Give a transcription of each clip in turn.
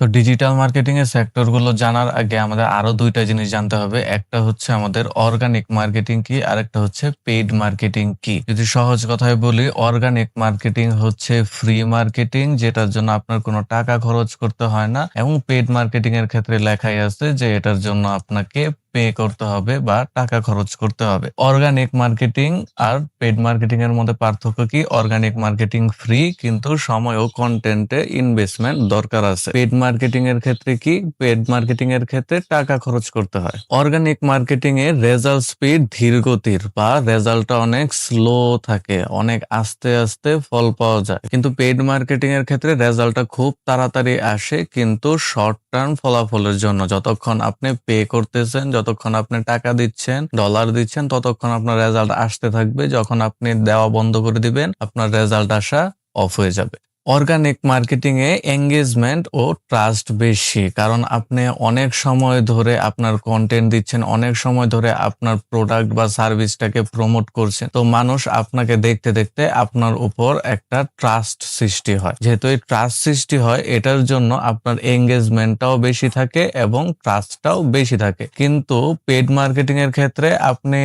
তো digital marketing এর sector গুলো জানার আগে আমাদের আরো ২ টা জিনিস জানতে হবে। একটা হচ্ছে আমাদের অর্গানিক মার্কেটিং কি, আরেকটা হচ্ছে পেইড মার্কেটিং কি। যদি সহজ কথায় বলি, অর্গানিক মার্কেটিং হচ্ছে ফ্রি মার্কেটিং যেটার জন্য আপনার কোনো টাকা খরচ করতে হয় না, এবং পেইড মার্কেটিং এর ক্ষেত্রে লেখাই আছে যে এটার জন্য আপনাকে পে করতে হবে বা টাকা খরচ করতে হবে। অর্গানিক মার্কেটিং আর পেইড মার্কেটিং এর মধ্যে পার্থক্য কি? অর্গানিক মার্কেটিং ফ্রি, কিন্তু সময় ও কন্টেন্টে ইনভেস্টমেন্ট দরকার আছে। পেইড মার্কেটিং এর ক্ষেত্রে কি? পেইড মার্কেটিং এর ক্ষেত্রে টাকা খরচ করতে হয়। Organic marketing a result speed ধীর গতির বা রেজাল্টটা অনেক স্লো থাকে, অনেক আস্তে আস্তে ফল পাওয়া যায়। কিন্তু পেইড মার্কেটিং এর ক্ষেত্রে রেজাল্টটা খুব তাড়াতাড়ি আসে, কিন্তু শর্ট টার্ম ফলাফলের জন্য। যতক্ষণ আপনি পে করতেছেন, যতক্ষণ আপনি টাকা দিচ্ছেন, ডলার দিচ্ছেন, ততক্ষণ আপনার রেজাল্ট আসতে থাকবে। যখন আপনি দেওয়া বন্ধ করে দিবেন, আপনার রেজাল্ট আসা অফ হয়ে যাবে। অর্গানিক মার্কেটিং এ এঙ্গেজমেন্ট ও ট্রাস্ট বেশি, কারণ আপনি অনেক সময় ধরে আপনার কন্টেন্ট দিচ্ছেন, অনেক সময় ধরে আপনার প্রোডাক্ট বা সার্ভিসটাকে প্রমোট করছেন। তো মানুষ আপনাকে দেখতে দেখতে আপনার উপর একটা ট্রাস্ট সৃষ্টি হয়। যেহেতু এই ট্রাস্ট সৃষ্টি হয়, এটার জন্য আপনার এঙ্গেজমেন্টটাও বেশি থাকে এবং ট্রাস্টটাও বেশি থাকে। কিন্তু পেড মার্কেটিং এর ক্ষেত্রে আপনি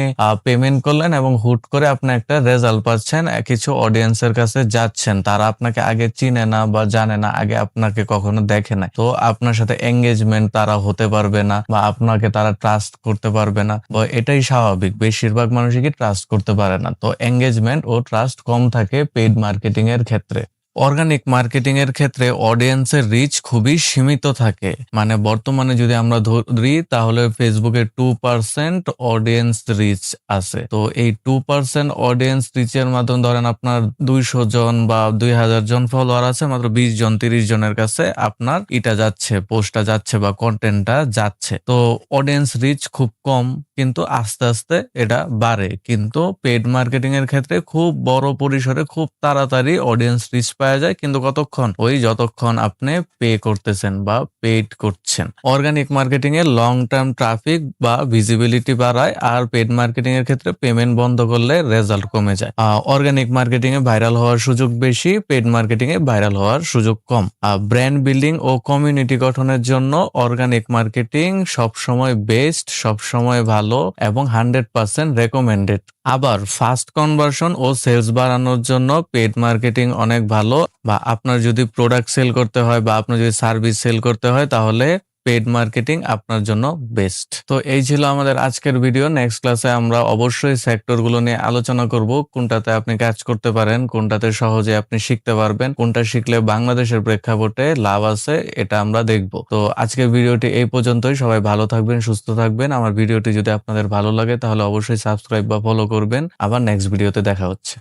পেমেন্ট করলেন এবং হুট করে আপনি একটা রেজাল্ট পাচ্ছেন, কিছু অডিয়েন্সের কাছে যাচ্ছেন, তারা আপনাকে আগে চিনে না বা জানে না, আগে আপনাকে কখনো দেখে নাই। তো আপনার সাথে এঙ্গেজমেন্ট তারা হতে পারবে না বা আপনাকে তারা ট্রাস্ট করতে পারবে না, বা এটাই স্বাভাবিক। বেশিরভাগ মানুষই কি ট্রাস্ট করতে পারে না। তো এঙ্গেজমেন্ট ও ট্রাস্ট কম থাকে পেইড মার্কেটিং এর ক্ষেত্রে। অর্গানিক মার্কেটিং এর ক্ষেত্রে অডিয়েন্সের রিচ খুবই সীমিত থাকে। মানে বর্তমানে যদি আমরা ধরি, তাহলে ফেসবুকে 2% অডিয়েন্স রিচ আছে। তো এই 2% অডিয়েন্স রিচের মাধ্যমে ধরেন আপনার 200 জন বা 2000 জন ফলোয়ার আছে, মাত্র 20 জন 30 জনের কাছে আপনার এটা যাচ্ছে, পোস্টটা যাচ্ছে বা কন্টেন্টটা যাচ্ছে। তো অডিয়েন্স রিচ খুব কম, কিন্তু আস্তে আস্তে এটা বাড়ে। কিন্তু পেড মার্কেটিং এর ক্ষেত্রে খুব বড় পরিসরে খুব তাড়াতাড়ি অডিয়েন্স রিচ পাওয়া যায়, কিন্তু কতক্ষণ? ওই যতক্ষণ আপনি পে করতেছেন বা পেইড করছেন। অর্গানিক মার্কেটিং এর লং টার্ম ট্রাফিক বা ভিজিবিলিটি বাড়ায়, আর পেড মার্কেটিং এর ক্ষেত্রে পেমেন্ট বন্ধ করলে রেজাল্ট কমে যায়। অর্গানিক মার্কেটিং এ ভাইরাল হওয়ার সুযোগ বেশি, পেড মার্কেটিং এ ভাইরাল হওয়ার সুযোগ কম। ব্র্যান্ড বিল্ডিং ও কমিউনিটি গঠনের জন্য অর্গানিক মার্কেটিং সবসময় বেস্ট, সবসময় ভালো এবং 100% রেকমেন্ডেড। আবার ফাস্ট কনভার্সন ও সেলস বাড়ানোর জন্য পেড মার্কেটিং অনেক ভালো, বা আপনার যদি প্রোডাক্ট সেল করতে হয় বা আপনার যদি সার্ভিস সেল করতে হয়, তাহলে পেড মার্কেটিং আপনার জন্য বেস্ট। তো এই ছিল আমাদের আজকের ভিডিও। নেক্সট ক্লাসে আমরা অবশ্যই সেক্টর গুলো নিয়ে আলোচনা করব, কোনটাতে আপনি কাজ করতে পারেন, কোনটাতে সহজে আপনি শিখতে পারবেন, কোনটা শিখলে বাংলাদেশের প্রেক্ষাপটে লাভ আছে, এটা আমরা দেখব। তো আজকের ভিডিওটি এই পর্যন্তই। সবাই ভালো থাকবেন, সুস্থ থাকবেন। আমার ভিডিওটি যদি আপনাদের ভালো লাগে, তাহলে অবশ্যই সাবস্ক্রাইব বা ফলো করবেন। আবার নেক্সট ভিডিওতে দেখা হচ্ছে।